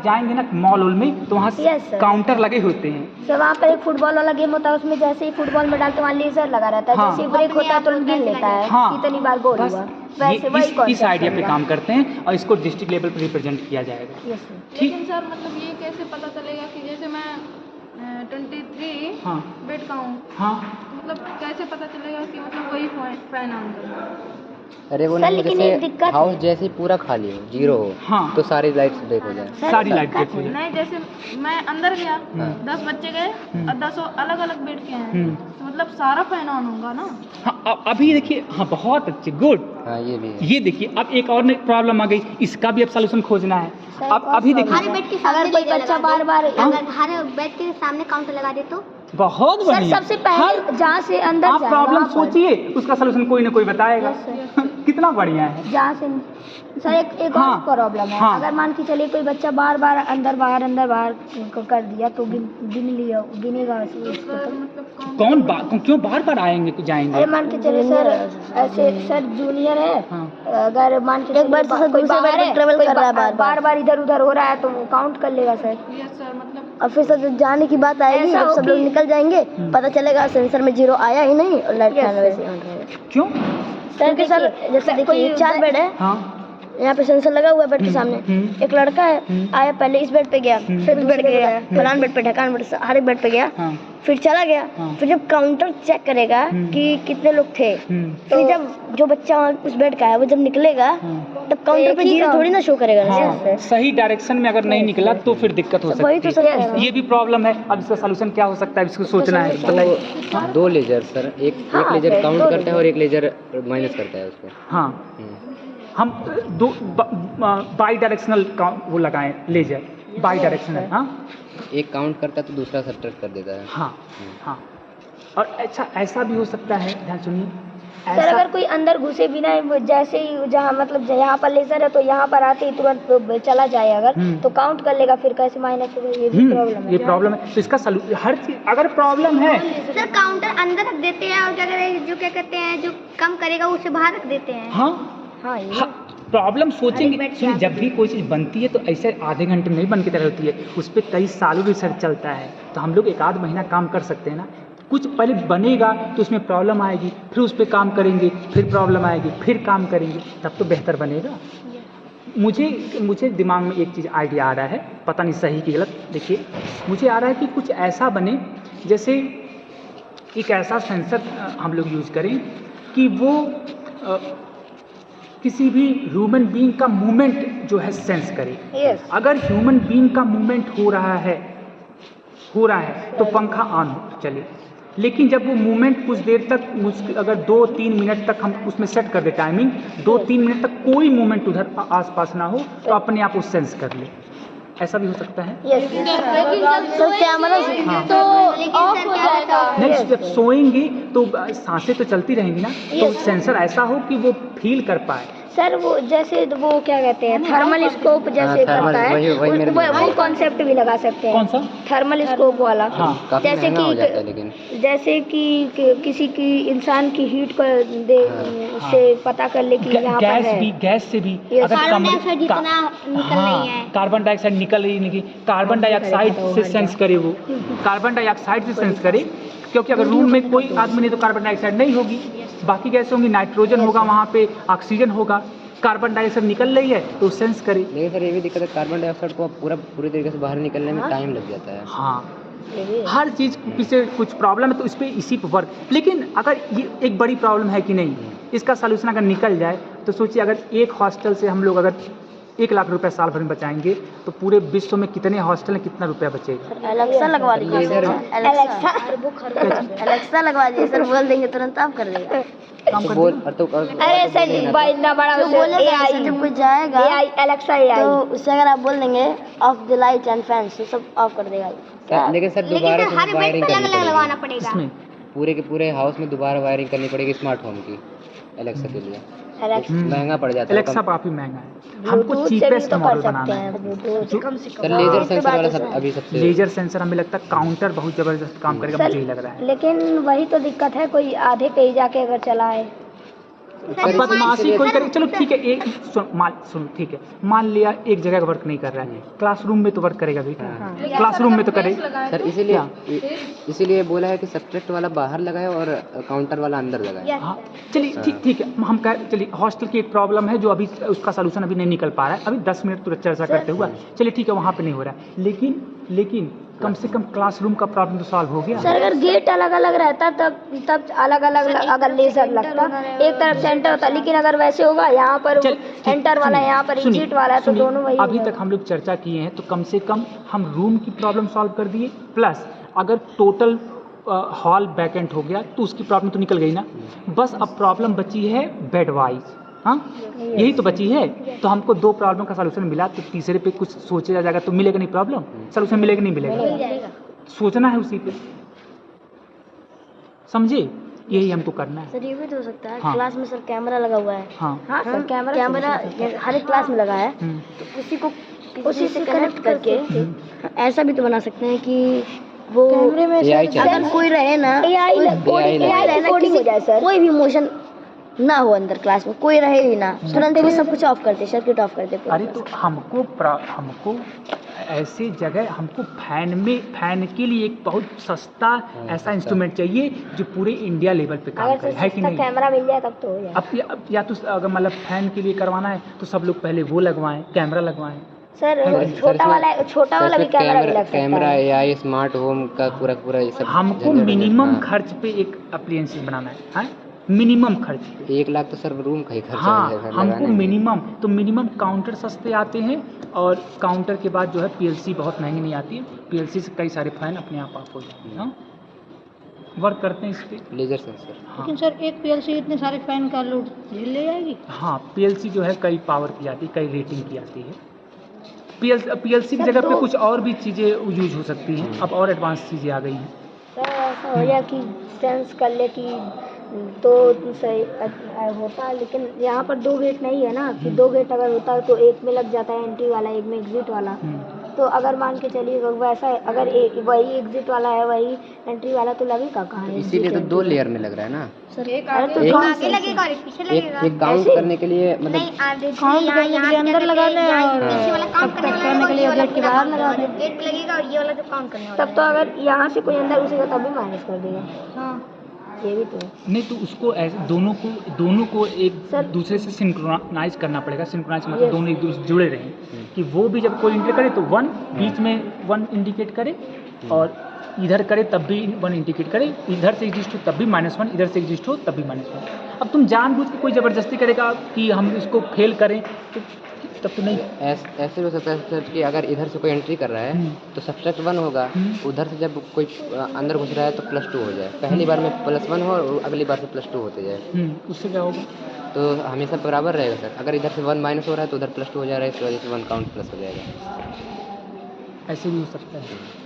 जाएंगे ना मॉल में तो वहाँ काउंटर लगे होते हैं सर। वहाँ पर एक फुटबॉल वाला गेम होता है, उसमें जैसे ही फुटबॉल में डालते वहाँ लेजर लगा रहता है। हाँ। जैसे ब्रेक होता है तो गिन लेता है कितनी बार गोल हुआ। वैसे वही इस आइडिया पे काम करते हैं और इसको डिस्ट्रिक्ट लेवल पे रिप्रेजेंट किया जाएगा। ठीक है सर, मतलब ये कैसे पता चलेगा कि जैसे मैं 23 बेड का हूँ, मतलब कैसे पता चलेगा कि मतलब वही फैन ऑन करना? अरे वो नहीं, जैसे हाउस जैसे पूरा खाली हो, जीरो हो, तो सारी लाइट्स ब्रेक हो जाए। सारी लाइट ब्रेक हो जाए। नहीं, जैसे मैं अंदर गया, 10 बच्चे गए और 10 अलग अलग बेड के हैं, तो मतलब सारा फैन ऑन होगा ना? हाँ, अभी देखिए, हाँ बहुत अच्छे, गुड। हाँ, ये भी है। ये देखिए, अब एक और प्रॉब्लम आ गई, इसका भी अब सॉल्यूशन खोजना है। अब अभी देखिए, अगर कोई बच्चा बार बार हर बेड के सामने काउंटर लगा दे तो बहुत बढ़िया। सबसे पहले जहाँ से अंदर आप प्रॉब्लम सोचिए, उसका सलूशन कोई ना कोई बताएगा। कितना बढ़िया है। जहाँ से सर एक और प्रॉब्लम है। अगर मान के चलिए कोई बच्चा बार बार अंदर बाहर कर दिया तो गिनेगा क्यों बार बार आएंगे जाएंगे? अरे मान के चलिए सर, ऐसे सर जूनियर है, अगर मान के एक बार कोई ट्रेवल कर रहा है, बार बार इधर उधर हो रहा है तो वो काउंट कर लेगा सर। सर मतलब और फिर सर जाने की बात आएगी, जब सब लोग निकल जाएंगे पता चलेगा सेंसर में 0 आया ही नहीं और लाइट फैन वैसे ऑन रहेगा। क्यों सर? जैसे देखिए 4 बेड है, यहाँ पे सेंसर लगा हुआ है बेड के सामने। एक लड़का है, आया पहले इस बेड पे गया, फिर उस बेड पे गया, फलान बेड पे, ढकान बेड, हर एक बेड पे गया, फिर चला गया। फिर जब काउंटर चेक करेगा कि कितने लोग थे, फिर जब जो बच्चा उस बेड का है वो जब निकलेगा तब काउंटर पे 0 थोड़ी ना शो करेगा। सही डायरेक्शन में अगर नहीं निकला तो फिर दिक्कत हो सकती है। ये भी प्रॉब्लम है। अब इसका सलूशन क्या हो सकता है, इसको सोचना है। तो 2 लेजर सर, एक लेजर काउंट करता है और एक लेजर माइनस करता है उसको। हाँ, हम दो बाई डायरेक्शनल वो लगाएं, लेजर बाई डायरेक्शनल। हाँ, एक काउंट करता है तो दूसरा सब्ट्रैक्ट कर देता है। हाँ। और अच्छा ऐसा भी हो सकता है, ध्यान सुनिए सर, अगर कोई अंदर घुसे बिना जैसे ही जहाँ मतलब यहाँ पर लेजर है तो यहाँ पर आते ही तुरंत चला जाए अगर तो काउंट कर लेगा, फिर कैसे माइनस होगा? ये भी प्रॉब्लम है। ये प्रॉब्लम है। तो इसका हर चीज अगर प्रॉब्लम है सर, काउंटर अंदर रख देते हैं और जो क्या कहते हैं जो कम करेगा उसे बाहर रख देते हैं। हाँ, प्रॉब्लम सोचेंगे। जब भी कोई चीज़ बनती है तो ऐसे आधे घंटे में नहीं बन के तैयार होती है, उस पर कई सालों रिसर्च चलता है। तो हम लोग 1 आध महीना काम कर सकते हैं ना। कुछ पहले बनेगा तो उसमें प्रॉब्लम आएगी, फिर उस पर काम करेंगे, फिर प्रॉब्लम आएगी, फिर काम करेंगे, तब तो बेहतर बनेगा। मुझे दिमाग में एक चीज़ आइडिया आ रहा है, पता नहीं सही कि गलत। देखिए, मुझे आ रहा है कि कुछ ऐसा बने जैसे एक ऐसा सेंसर हम लोग यूज़ करें कि वो किसी भी ह्यूमन बीइंग का मूवमेंट जो है सेंस करे। अगर ह्यूमन बीइंग का मूवमेंट हो रहा है तो पंखा ऑन चले, लेकिन जब वो मूवमेंट कुछ देर तक, अगर 2-3 मिनट तक हम उसमें सेट कर दे टाइमिंग, 2-3 मिनट तक कोई मूवमेंट उधर आसपास ना हो तो अपने आप वो सेंस कर ले। ऐसा भी हो सकता है। नेक्स्ट जब सोएंगे तो सांसें तो चलती रहेंगी ना, तो सेंसर ऐसा हो कि वो फील कर पाए। सर वो जैसे वो क्या कहते हैं, थर्मल स्कोप जैसे करता है, वो कॉन्सेप्ट भी लगा सकते हैं। कौन सा? थर्मल स्कोप वाला। जैसे कि किसी की इंसान की हीट को से पता कर ले कि यहाँ पर है। गैस से भी कार्बन डाइऑक्साइड निकल रही नहीं, कार्बन डाइऑक्साइड से सेंस करे, वो कार्बन डाइऑक्साइड से सेंस करे, क्योंकि अगर रूम में कोई आदमी नहीं तो कार्बन डाइऑक्साइड नहीं होगी, बाकी गैसें होंगी, नाइट्रोजन होगा, वहाँ पे ऑक्सीजन होगा, कार्बन डाइऑक्साइड निकल रही है तो सेंस करे। लेकिन सर ये भी दिक्कत है, कार्बन डाइऑक्साइड को पूरी तरीके से बाहर निकलने में टाइम लग जाता है। हाँ, हर चीज़ से कुछ प्रॉब्लम है तो इस पर इसी पर वर्क। लेकिन अगर ये एक बड़ी प्रॉब्लम है कि नहीं, इसका सलूशन अगर निकल जाए तो सोचिए, अगर एक हॉस्टल से हम लोग अगर 1 लाख रुपए साल भर में बचाएंगे तो पूरे विश्व में कितने हॉस्टल में कितना रुपया बचेगा? एलेक्सा लगवा लीजिए सर, एलेक्सा लगवा दीजिए सर, बोल देंगे तुरंत आप कर देगा। अरे सर भाई इतना बड़ा जब कोई जाएगा एलेक्सा तो उससे अगर आप बोल देंगे of the light and fans तो सब ऑफ कर देगा। लेकिन सर दोबारा से वायरिंग लगवाना पड़ेगा, पूरे के पूरे हाउस में दोबारा वायरिंग करनी पड़ेगी स्मार्ट होम की एलेक्सा के लिए। महंगा पड़ जाता है। एलेक्सा काफी महंगा है, हमको चीपेस्ट मॉडल बनाना है। सर लेजर सेंसर वाला अभी सबसे लेजर सेंसर हमें लगता है काउंटर बहुत जबरदस्त काम करेगा, मुझे ही लग रहा है। लेकिन वही तो दिक्कत है, कोई आधे पे ही जाके अगर चलाए सर, बदमाशी इसलिए- कोई करे, चलो ठीक है, एक सुन ठीक है, मान लिया एक जगह का वर्क नहीं कर रहा है, क्लासरूम में तो वर्क करेगा बेटा, क्लासरूम में तो करे। सर इसीलिए बोला है कि सब्सट्रैक्ट वाला बाहर लगाए और काउंटर वाला अंदर लगाए। हाँ चलिए ठीक है, हम कह चलिए हॉस्टल की एक प्रॉब्लम है जो अभी उसका सलूशन अभी नहीं निकल पा रहा है, अभी 10 मिनट तो चर्चा करते हुआ, चलिए ठीक है वहाँ पे नहीं हो रहा है, लेकिन कम से कम क्लासरूम का प्रॉब्लम तो सॉल्व हो गया। सर अगर गेट अलग अलग रहता तब अलग अलग अगर लेजर लगता, एक तरफ सेंटर होता, लेकिन अगर वैसे होगा यहाँ पर एंटर वाला है, यहाँ पर एग्जिट वाला है, तो दोनों वही अभी तक हम लोग चर्चा किए हैं, तो कम से कम हम रूम की प्रॉब्लम सॉल्व कर दिए, प्लस अगर टोटल हॉल वैकेंट हो गया तो उसकी प्रॉब्लम तो निकल गई ना, बस अब प्रॉब्लम बची है बेड वाइज। हाँ यही तो बची है, तो हमको 2 प्रॉब्लम का सलूशन मिला, तो तीसरे पे कुछ सोचा जाएगा तो मिलेगा नहीं, प्रॉब्लम सलूशन मिलेगा नहीं मिलेगा, सोचना है उसी पे, समझे, यही हमको करना है। सर ये भी तो हो सकता है, हाँ। क्लास में सर कैमरा लगा हुआ है। हाँ हाँ सर कैमरा हर एक क्लास में लगा है, तो उसी से कनेक्ट करके ऐसा भी तो बना सकते हैं कि वो कैमरे में अगर कोई रहे ना, कोई भी मोशन ना हो अंदर क्लास में, कोई रहे ही ना, तुरंत भी सब कुछ ऑफ करते, सर्किट ऑफ करते। अरे तो हमको ऐसे जगह, हमको फैन के लिए एक बहुत सस्ता ऐसा इंस्ट्रूमेंट चाहिए जो पूरे इंडिया लेवल पे काम करे, है कि नहीं? कैमरा मिल जाए तब तो हो जाए। अब या तो अगर मतलब फैन के लिए करवाना है तो सब लोग पहले वो लगवाएं, कैमरा लगवाएं। सर छोटा वाला भी कैमरा भी लग सकता कैमरा है। या स्मार्ट होम का पूरा ये सब हमको मिनिमम खर्च पे एक अप्लायंसेस बनाना है, मिनिमम खर्च। 1 लाख तो सर रूम का ही खर्चा हाँ हो जाएगा हमको लगाने में। मिनिमम काउंटर सस्ते आते हैं, और काउंटर के बाद जो है पीएलसी बहुत महंगी नहीं आती है, पीएलसी से कई सारे फैन अपने आप ऑफ हो जाते हैं। हाँ वर्क करते हैं इस पर लेजर सेंसर। हाँ लेकिन सर एक पीएलसी इतने सारे फैन का लोड झेल ले जाएगी? हाँ पीएलसी जो है कई पावर की आती है, कई रेटिंग की आती है। पीएलसी की जगह पे कुछ और भी चीज़ें यूज हो सकती हैं, अब और एडवांस चीज़ें आ गई हैं। सर ऐसा हो जाए कि सेंस कर ले कि तो सही होता, लेकिन यहाँ पर 2 गेट नहीं है ना, कि 2 गेट अगर होता तो एक में लग जाता है एंट्री वाला, एक में एग्जिट वाला, तो अगर मान के चलिए वैसा है, अगर वही एग्जिट वाला है वही एंट्री वाला, तो लगेगा कहाँ है? इसीलिए तो 2 लेयर में लग रहा है ना। सर अरे तो आगे लगेगा और पीछे लगेगा, एक काउंट करने के लिए, मतलब काउंट करने के लिए अंदर लगाना है और पीछे वाला काउंट करने के लिए गेट के बाहर लगा दे, गेट लगेगा और ये वाला जो काउंट करने वाला। तब तो अगर यहाँ से कोई अंदर घुसेगा तब भी माइनस कर देगा। हाँ ये भी तो नहीं तो उसको दोनों को एक दूसरे से सिंक्रोनाइज करना पड़ेगा। सिंक्रोनाइज मतलब दोनों एक दूसरे से जुड़े रहें, कि वो भी जब कोई इंडिकेट करे तो 1 बीच में 1 इंडिकेट करे, और इधर करे तब भी 1 इंडिकेट करे, इधर से एग्जिस्ट हो तब भी -1, इधर से एग्जिस्ट हो तब भी -1। अब तुम जानबूझ के कोई ज़बरदस्ती करेगा कि हम इसको फेल करें तो तब तो नहीं। ऐसे भी हो सकता है सर कि अगर इधर से कोई एंट्री कर रहा है तो सब्सट्रैक्ट 1 होगा, उधर से जब कोई अंदर घुस रहा है तो +2 हो जाए, पहली बार में +1 हो और अगली बार से +2 होते जाए। उससे क्या होगा? तो हमेशा बराबर रहेगा सर। अगर इधर से 1 माइनस हो रहा है तो उधर +2 हो जा रहा है, इस वजह से 1 काउंट प्लस हो जाएगा। ऐसे भी हो सकता है।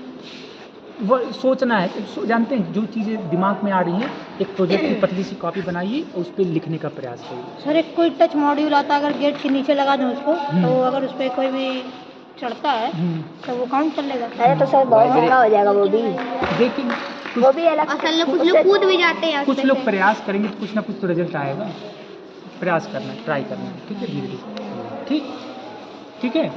वो सोचना है, जानते हैं जो चीज़ें दिमाग में आ रही हैं, एक प्रोजेक्ट की पतली सी कॉपी बनाइए और उस पर लिखने का प्रयास करिए। सर एक कोई टच मॉड्यूल आता है, अगर गेट के नीचे लगा दें उसको, तो अगर उस पर कोई भी चढ़ता है तो वो काउंट कर लेगा। अरे तो सर बहुत महंगा हो जाएगा वो भी, लेकिन वो भी अलग। असल में कुछ लोग कूद भी जाते हैं, कुछ लोग प्रयास करेंगे तो कुछ ना कुछ तो रिजल्ट आएगा। प्रयास करना है, ट्राई करना है, ठीक है, धीरे धीरे। ठीक है।